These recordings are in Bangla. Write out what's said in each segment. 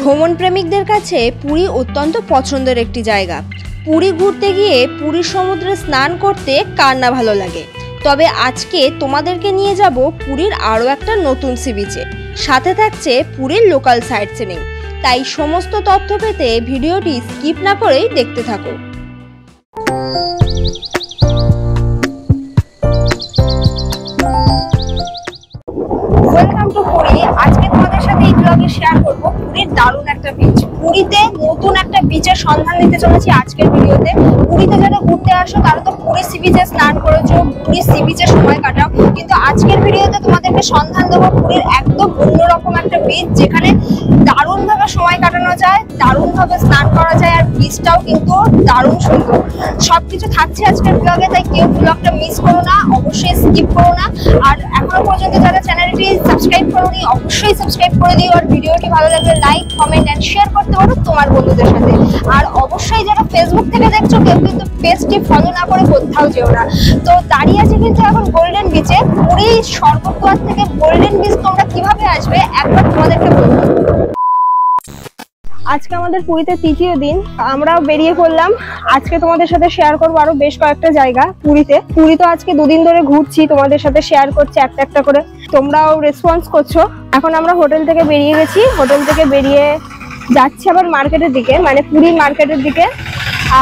ভ্রমণ প্রেমিকদের কাছে পুরী অত্যন্ত পছন্দের একটি জায়গা। পুরী ঘুরতে গিয়ে পুরীর সমুদ্রে স্নান করতে কার না ভালো লাগে। তবে আজকে তোমাদেরকে নিয়ে যাব পুরীর আরও একটা নতুন সি বিচে, সাথে থাকছে পুরীর লোকাল সাইট সিনিং। তাই সমস্ত তথ্য পেতে ভিডিওটি স্কিপ না করেই দেখতে থাকো। Welcome to Puri. আজকে তোমাদের সাথে এই ব্লগে শেয়ার করব পুরীর দারুণ একটা বিচ। পুরীতে নতুন একটা বিচের সন্ধান দিতে চলেছি আজকের ভিডিওতে। পুরীতে যারা ঘুরতে আসো তারা তো পুরী সি বিচে স্নান করেছো, পুরী সি বিচে সময় কাটাও, কিন্তু আজকের ভিডিওতে তোমাদেরকে সন্ধান দেবো পুরীর একদম অন্যরকম একটা বিচ, যেখানে দারুণভাবে সময় কাটানো যায়, দারুণভাবে স্নান করা যায়, আর বিচটাও কিন্তু দারুণ সুন্দর। সবকিছু থাকছে আজকের ব্লগে, তাই কেউ ব্লগটা মিস করো না, অবশ্যই স্কিপ করো না। আর এখনো পর্যন্ত যারা চ্যানেলটি সাবস্ক্রাইব করোনি অবশ্যই সাবস্ক্রাইব করে দিও, আর ভিডিওটি ভালো লাগলে লাইক, কমেন্ট এন্ড শেয়ার করতে পারো তোমার বন্ধুদের সাথে। আর অবশ্যই যারা ফেসবুক থেকে দেখছো কেউ কিন্তু পেজটি ফলো না করে কোথাও যেও না। তো দাঁড়িয়ে আছে কিন্তু এখন গোল্ডেন বিচে। পুরী স্বর্গদ্বার থেকে গোল্ডেন বিচ তোমরা কিভাবে আসবে একবার তোমাদেরকে বলবো। আজকে আমাদের পুরীতে তৃতীয় দিন, আমরাও বেরিয়ে পড়লাম। আজকে তোমাদের সাথে শেয়ার করবো আরো বেশ কয়েকটা জায়গা পুরীতে। পুরী তো আজকে দুদিন ধরে ঘুরছি, তোমাদের সাথে শেয়ার করছি একটা একটা করে, তোমরাও রেসপন্স করছো। এখন আমরা হোটেল থেকে বেরিয়ে গেছি, হোটেল থেকে বেরিয়ে যাচ্ছি আবার মার্কেটের দিকে, মানে পুরী মার্কেটের দিকে।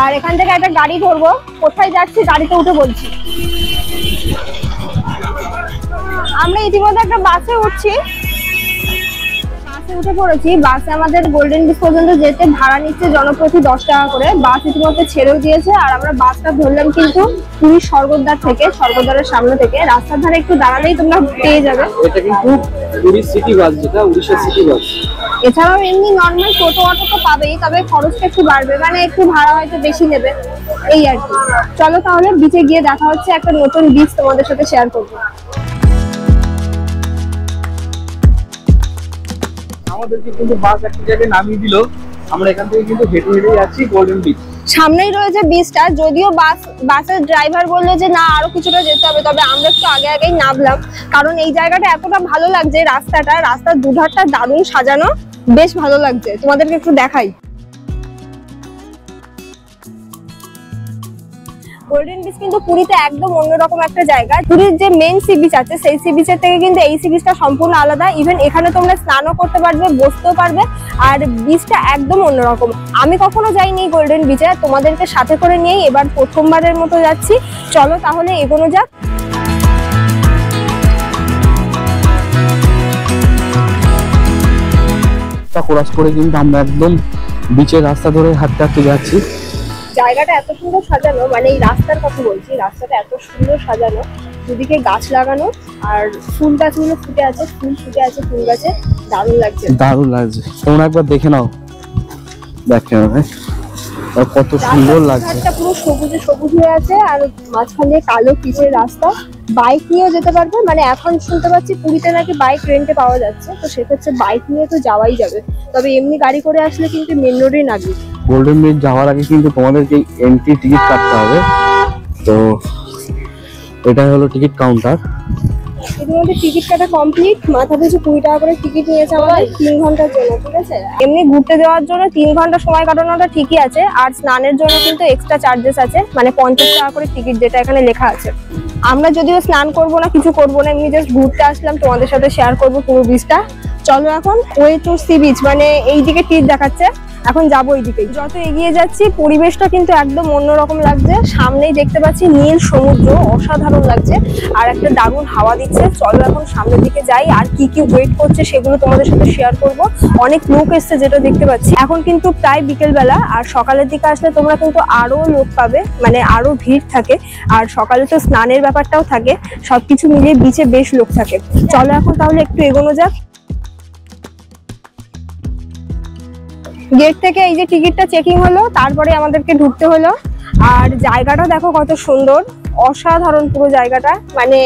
আর এখান থেকে একটা গাড়ি ধরবো, কোথায় যাচ্ছি গাড়িতে উঠে বলছি। আমরা ইতিমধ্যে একটা বাসে উঠছি, উঠে পড়েছি। বাসে আমাদের গোল্ডেন বিচ পর্যন্ত যেতে ভাড়া নিচ্ছে জনপ্রতি 10 টাকা করে। বাস ইতিমধ্যে ছেড়েও দিয়েছে, আর আমরা বাসটা ধরলাম কিন্তু পুরীর স্বর্গদ্বার থেকে, স্বর্গদ্বারের সামনে থেকে। রাস্তার ধারে একটু দাঁড়ালেই তোমরা পেয়ে যাবে। এটা কিন্তু পুরী সিটি বাস, যেটা উড়িষ্যা সিটি বাস। এছাড়াও এমনি নর্মাল টোটো অটো তো পাবেই, তবে খরচটা একটু বাড়বে, মানে একটু ভাড়া হয়তো বেশি নেবে, এই আর কি। চলো তাহলে বিচে গিয়ে দেখা হচ্ছে, একটা নতুন বিচ তোমাদের সাথে শেয়ার করবো। আমাদেরকে কিন্তু বাস একটা জায়গায় নামিয়ে দিল, আমরা এখান থেকে কিন্তু হেঁটে হেঁটে যাচ্ছি গোল্ডেন বিচ। সামনেই রয়েছে বিচটা, যদিও বাসের ড্রাইভার বললো যে না আরো কিছুটা যেতে হবে, তবে আমরা একটু আগেই নামলাম, কারণ এই জায়গাটা এতটা ভালো লাগছে। রাস্তার দুধারটা দারুণ সাজানো, বেশ ভালো লাগছে। তোমাদেরকে একটু দেখাই। গোল্ডেন বিচ কিন্তু পুরীতে একদম অন্যরকম একটা জায়গা। পুরীর যে মেইন সি বিচ আছে সেই সি বিচের থেকে কিন্তু এই সি বিচটা সম্পূর্ণ আলাদা। ইভেন এখানে তোমরা স্নানও করতে পারবে, বসতেও পারবে, আর বিচটা একদম অন্যরকম। আমি কখনো যাইনি গোল্ডেন বিচে, তোমাদেরকে সাথে করে নিয়েই এবার প্রথমবারের মতো যাচ্ছি। চলো তাহলে এগোনো যাক। ক্রস করে কিন্তু আমরা একদম বিচের রাস্তা ধরে হাঁটতে হাঁটতে যাচ্ছি। জায়গাটা এত সুন্দর সাজানো, মানে এই রাস্তার কথা বলছি, রাস্তাটা এত সুন্দর সাজানো, দুদিকে গাছ লাগানো, আর ফুল গাছগুলো ফুটে আছে, ফুল ফুটে আছে ফুল গাছে, দারুণ লাগছে। দারুণ লাগছে, তোমরা একবার দেখে নাও, দেখে নাও কত সুন্দর লাগছে। পুরো সবুজে সবুজ হয়ে আছে, আর মাঝখানে কালো পিচের রাস্তা। বাইক নিয়েও যেতে পারবে, মানে এখন শুনতে পাচ্ছি পুরীতে নাকি বাইক রেন্টে পাওয়া যাচ্ছে, তো সেক্ষেত্রে বাইক নিয়ে তো যাওয়াই যাবে। তবে এমনি গাড়ি করে আসলে কিন্তু মেন রোডে নামবে। গোল্ডেন বিচ যাওয়ার আগে কিন্তু তোমাদেরকে এন্ট্রি টিকিট কাটতে হবে, তো এটা হলো টিকিট কাউন্টার। ইতিমধ্যে টিকিট কাটা কমপ্লিট। মাথা পিছু 20 টাকা করে টিকিট নিয়েছে আমাদের 3 ঘন্টার জন্য, ঠিক আছে। এমনি ঘুরতে যাওয়ার জন্য 3 ঘন্টা সময় কাটানোটা ঠিকই আছে, আর স্নানের জন্য কিন্তু এক্সট্রা চার্জেস আছে, মানে 50 টাকা করে টিকিট, যেটা এখানে লেখা আছে। আমরা যদিও স্নান করবো না, কিছু করবো না, এমনি জাস্ট ঘুরতে আসলাম, তোমাদের সাথে শেয়ার করবো পুরো বিচটা। চলো এখন ওয়ে টু সি বিচ, মানে এইদিকে তীর দেখাচ্ছে, এখন যাবো এইদিকে। যত এগিয়ে যাচ্ছি পরিবেশটা কিন্তু একদম অন্যরকম লাগছে। সামনেই দেখতে পাচ্ছি নীল সমুদ্র, অসাধারণ লাগছে, আর একটা দারুণ হাওয়া দিচ্ছে। চলো এখন সামনের দিকে যাই, আর কি কি ওয়েট করছে সেগুলো তোমাদের সাথে শেয়ার করব। অনেক লোক এসছে যেটা দেখতে পাচ্ছি। এখন কিন্তু প্রায় বিকেল বেলা, আর সকালের দিকে আসলে তোমরা কিন্তু আরো লোক পাবে, মানে আরো ভিড় থাকে, আর সকালে তো স্নানের ব্যাপারটাও থাকে, সবকিছু মিলিয়ে বিচে বেশ লোক থাকে। চলো এখন তাহলে একটু এগোনো যাক। গেট থেকে এই যে টিকিটটা চেকিং হলো, তারপরে আমাদেরকে ঢুকতে হলো। আর জায়গাটা দেখো কত সুন্দর, অসাধারণ পুরো জায়গাটা, মানে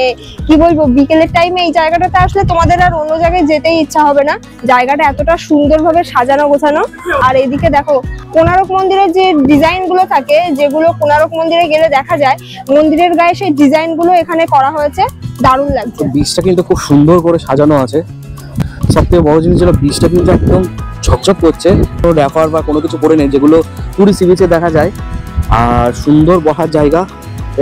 কি বলবো, বিকেলের টাইমে এই জায়গাটাতে আসলে তোমাদের আর অন্য জায়গায় যেতেই ইচ্ছা হবে না। জায়গাটা এতটা সুন্দরভাবে সাজানো গোছানো। আর এদিকে দেখো কোণারক মন্দিরের যে ডিজাইন গুলো থাকে, যেগুলো কোণারক মন্দিরে গেলে দেখা যায়, মন্দিরের গায়ে সেই ডিজাইন গুলো এখানে করা হয়েছে, দারুণ লাগছে। বিচটা কিন্তু খুব সুন্দর করে সাজানো আছে। সবথেকে বড় জিনিস হলো বিচটা কিন্তু একদম ঝকঝক করছে, কোনো র্যাপার বা কোনো কিছু পরে নেই, যেগুলো পুরী সি বিচে দেখা যায়। আর সুন্দর বসার জায়গা,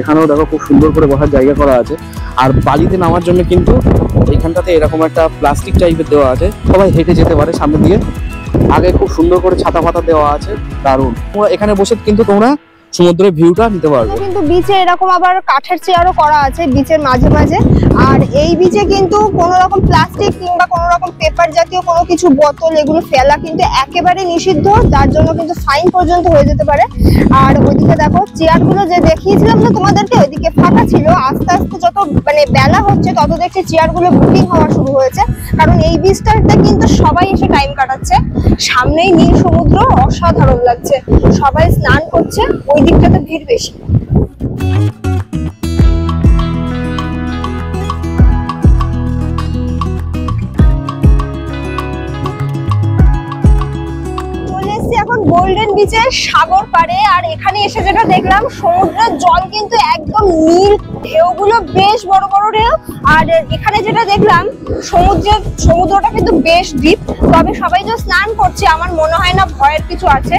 এখানেও দেখো খুব সুন্দর করে বসার জায়গা করা আছে। আর বালিতে নামার জন্য কিন্তু এইখানটাতে এরকম একটা প্লাস্টিক টাইপের দেওয়া আছে, সবাই হেঁটে যেতে পারে সামনে দিয়ে। আগে খুব সুন্দর করে ছাতা পাতা দেওয়া আছে, দারুণ। তোমরা এখানে বসে কিন্তু তোমরা সমুদ্রের ভিউটা নিতে পারবে। কিন্তু বিচে এরকম আবার কাঠের চেয়ারও করা আছে বিচের মাঝে মাঝে। আর এই বিচে কিন্তু কোনো রকম প্লাস্টিক কিংবা কোনো রকম পেপার জাতীয় কোনো কিছু বোতল এগুলো ফেলা কিন্তু একেবারে নিষিদ্ধ, যার জন্য কিন্তু ফাইন পর্যন্ত হয়ে যেতে পারে। আর ওইদিকে দেখো চেয়ারগুলো যে দেখিয়েছিলাম না তোমাদেরকে, ওইদিকে ফাঁকা ছিল। আস্তে আস্তে যত মানে বেলা হচ্ছে তত দেখছি চেয়ারগুলো বুকিং হওয়া শুরু হয়েছে, কারণ এই বিচটাতে কিন্তু সবাই এসে টাইম কাটাচ্ছে। সামনেই নীল সমুদ্র, অসাধারণ লাগছে, সবাই স্নান করছে, ওই দিকটাতে ভিড় বেশি। এখন গোল্ডেন বিচের সাগর পাড়ে, আর এখানে এসে যেটা দেখলাম সমুদ্রের জল কিন্তু একদম নীল, ঢেউগুলো বেশ বড় বড় ঢেউ। আর এখানে যেটা দেখলাম সমুদ্রটা কিন্তু বেশ ডিপ, তবে সবাই যে স্নান করছে আমার মনে হয় না ভয়ের কিছু আছে।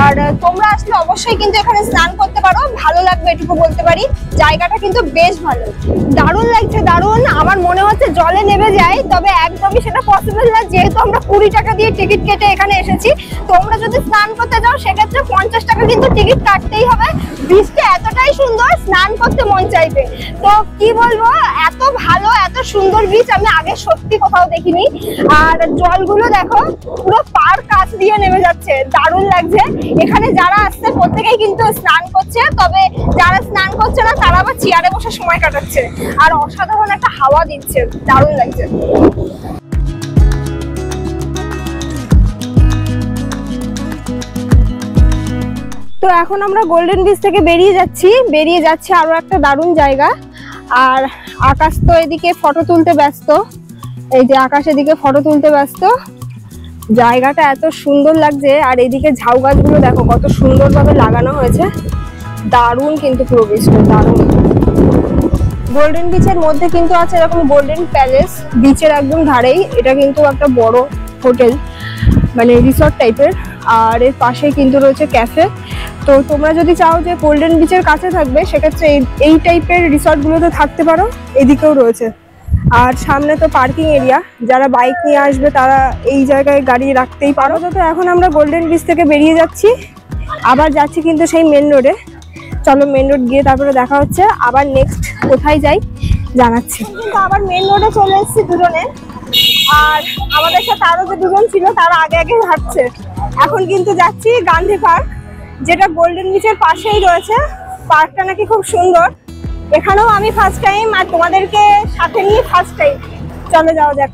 আর তোমরা আসলে অবশ্যই কিন্তু এখানে স্নান করতে পারো, ভালো লাগবে এটুকু বলতে পারি। জায়গাটা কিন্তু বেশ ভালো, দারুণ লাগছে, দারুণ। আমার মনে হচ্ছে জলে নেমে যাই, তবে একদমই সেটা পসিবল না, যেহেতু আমরা 20 টাকা দিয়ে টিকিট কেটে এখানে এসেছি। তোমরা যদি স্নান করতে যাও সেক্ষেত্রে 50 টাকা কিন্তু টিকিট কাটতেই হবে। বীচটা এতটাই সুন্দর, স্নান করতে মন চাইবে। তো কি বলবো, এত ভালো এত সুন্দর বীচ আমি আগে সত্যি কোথাও দেখিনি। আর জলগুলো দেখো পুরো পার কাছ দিয়ে নেমে যাচ্ছে, দারুণ লাগছে। এখানে যারা আসছে প্রত্যেকেই কিন্তু স্নান করছে, তবে যারা স্নান করছে না তারা আবার চেয়ারে বসে সময় কাটাচ্ছে। আর অসাধারণ একটা হাওয়া দিচ্ছে, দারুণ লাগছে। তো এখন আমরা গোল্ডেন বিচ থেকে বেরিয়ে যাচ্ছি আরো একটা দারুণ জায়গা। আর আকাশ তো এদিকে ফটো তুলতে ব্যস্ত, এই যে আকাশ এদিকে ফটো তুলতে ব্যস্ত। জায়গাটা এত সুন্দর লাগছে, আর এদিকে ঝাউ গাছগুলো দেখো কত সুন্দরভাবে লাগানো হয়েছে, দারুণ কিন্তু পুরো বিচটা দারুণ। গোল্ডেন বিচের মধ্যে কিন্তু আছে এরকম গোল্ডেন প্যালেস, বিচের একদম ধারেই। এটা কিন্তু একটা বড় হোটেল, মানে রিসর্ট টাইপের। আর এর পাশে কিন্তু রয়েছে ক্যাফে। তো তোমরা যদি চাও যে গোল্ডেন বিচের কাছে থাকবে সেক্ষেত্রে এই টাইপের রিসর্টগুলোতে থাকতে পারো, এদিকেও রয়েছে। আর সামনে তো পার্কিং এরিয়া, যারা বাইক নিয়ে আসবে তারা এই জায়গায় গাড়ি রাখতেই পারো। তো এখন আমরা গোল্ডেন বিচ থেকে বেরিয়ে যাচ্ছি, আবার যাচ্ছি কিন্তু সেই মেন রোডে। চলো মেন রোড গিয়ে তারপরে দেখা হচ্ছে, আবার নেক্সট কোথায় যাই জানাচ্ছি। কিন্তু আবার মেন রোডে চলে এসেছি দুজনে, আর আমাদের সাথে আরো যে দুজন ছিল তারা আগে আগে হাঁটছে। এখন কিন্তু যাচ্ছি গান্ধী পার্ক, যেটা গোল্ডেন বিচের পাশেই রয়েছে। পার্কটা নাকি খুব সুন্দর, এখানেও আমি ফার্স্ট টাইম, আর তোমাদেরকে সাথে নিয়ে ফার্স্ট টাইম। চলে যাওয়া যাক।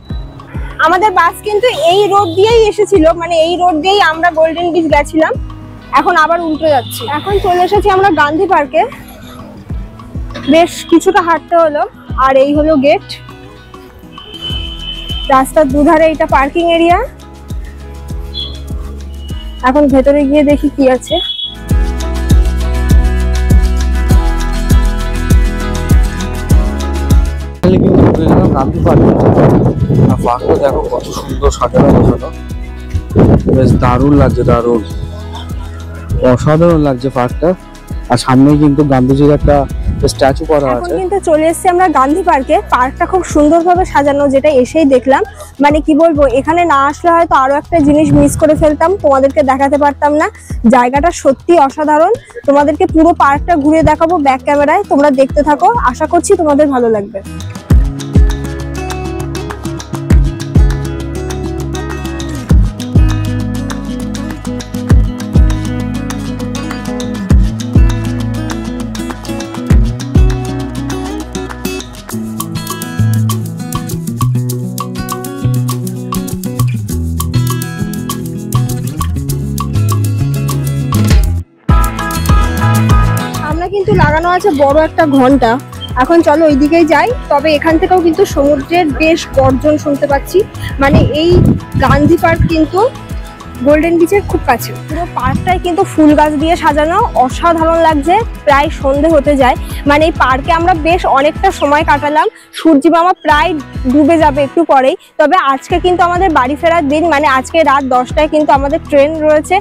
আমাদের বাস কিন্তু এই রোড দিয়েই এসেছিল, মানে এই রোড দিয়েই আমরা গোল্ডেন বিচ গেছিলাম। এখন আবার উল্টো যাচ্ছি। এখন চলে এসেছি আমরা গান্ধী পার্কে, বেশ কিছুটা হাঁটতে হলো। আর এই হলো গেট, রাস্তার দুধারে এটা পার্কিং এরিয়া। এখন ভেতরে গিয়ে দেখি কি আছে। গান্ধী পার্ক, পার্কটা দেখো কত সুন্দর সাজানো গোছানো, বেশ দারুণ লাগছে, দারুণ অসাধারণ লাগছে পার্কটা। আর সামনে কিন্তু গান্ধীজির একটা স্ট্যাচু করা আছে। এখন কিন্তু চলে এসেছি আমরা গান্ধী পার্কে। পার্কটা খুব সুন্দরভাবে সাজানো, যেটা এসেই দেখলাম। মানে কি বলবো, এখানে না আসলে হয়তো আরো একটা জিনিস মিস করে ফেলতাম, তোমাদেরকে দেখাতে পারতাম না। জায়গাটা সত্যি অসাধারণ। তোমাদেরকে পুরো পার্কটা ঘুরে দেখাবো ব্যাক ক্যামেরায়, তোমরা দেখতে থাকো, আশা করছি তোমাদের ভালো লাগবে। কিন্তু লাগানো আছে বড় একটা ঘন্টা। এখন চলো ওইদিকেই যাই। তবে এখান থেকেও কিন্তু সমুদ্রের বেশ গর্জন শুনতে পাচ্ছি। মানে এই গান্ধী পার্ক কিন্তু গোল্ডেন বিচের খুব কাছে। পুরো পার্কটাই কিন্তু ফুল গাছ দিয়ে সাজানো, অসাধারণ লাগছে। প্রায় সন্ধে হতে যায়, মানে এই পার্কে আমরা বেশ অনেকটা সময় কাটালাম। সূর্যি মামা প্রায় ডুবে যাবে একটু পরেই। তবে আজকে কিন্তু আমাদের বাড়ি ফেরার দিন, মানে আজকে রাত 10টায় কিন্তু আমাদের ট্রেন রয়েছে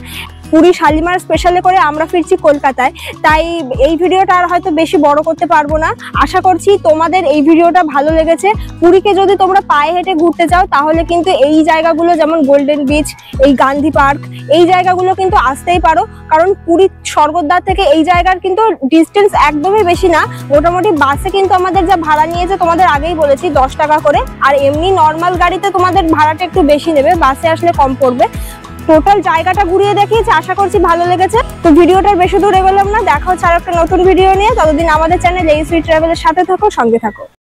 পুরী শালিমার স্পেশালে করে আমরা ফিরছি কলকাতায়। তাই এই ভিডিওটা আর হয়তো বেশি বড় করতে পারবো না। আশা করছি তোমাদের এই ভিডিওটা ভালো লেগেছে। পুরীকে যদি তোমরা পায়ে হেঁটে ঘুরতে চাও তাহলে কিন্তু এই জায়গাগুলো যেমন গোল্ডেন বিচ, এই গান্ধী পার্ক, এই জায়গাগুলো কিন্তু আসতেই পারো। কারণ পুরী স্বর্গদ্বার থেকে এই জায়গার কিন্তু ডিস্টেন্স একদমই বেশি না। মোটামুটি বাসে কিন্তু আমাদের যা ভাড়া নিয়েছে তোমাদের আগেই বলেছি 10 টাকা করে, আর এমনি নর্মাল গাড়িতে তোমাদের ভাড়াটা একটু বেশি নেবে, বাসে আসলে কম পড়বে। টোটাল জায়গাটা ঘুরিয়ে দেখিয়েছি, আশা করছি ভালো লেগেছে। তো ভিডিওটার বেশি দূর এগোলাম না, দেখা হচ্ছে আর একটা নতুন ভিডিও নিয়ে। ততদিন আমাদের চ্যানেল এই সুইট ট্রাভেলের সাথে থাকো, সঙ্গে থাকো।